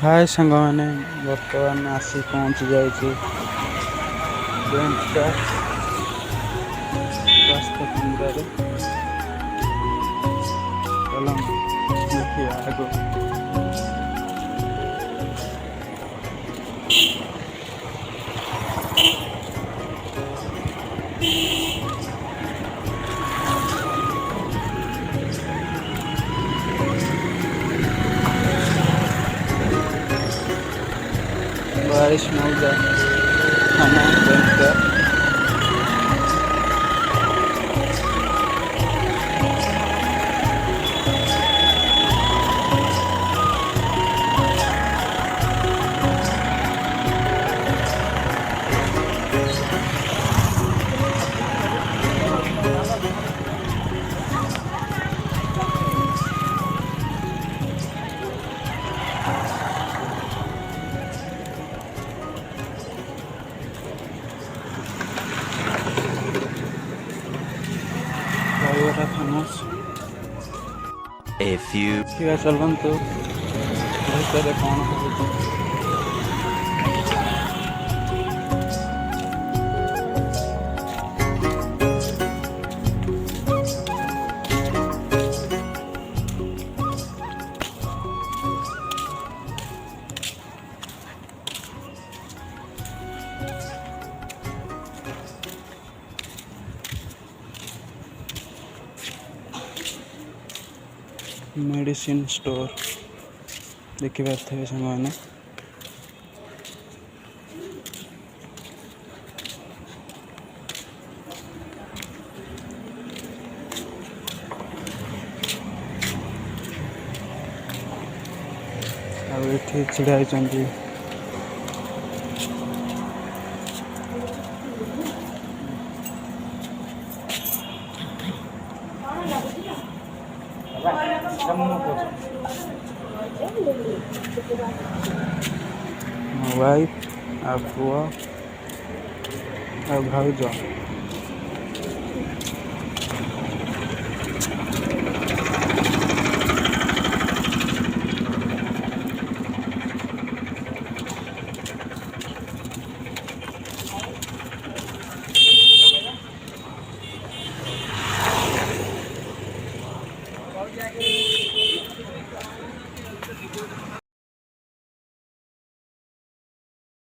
हाय सांग मैंने बर्तमान आसी पहुँची जाए स्वास्थ्य केन्द्र चल देखिए आगो बारिश मौजा थाना बैंक फेमस चलतु भर कौन हो मेडिसिन स्टोर देखी पारे सांग मैंने ये छिड़ा होती मो वाइफ आ पुआ आ भाउज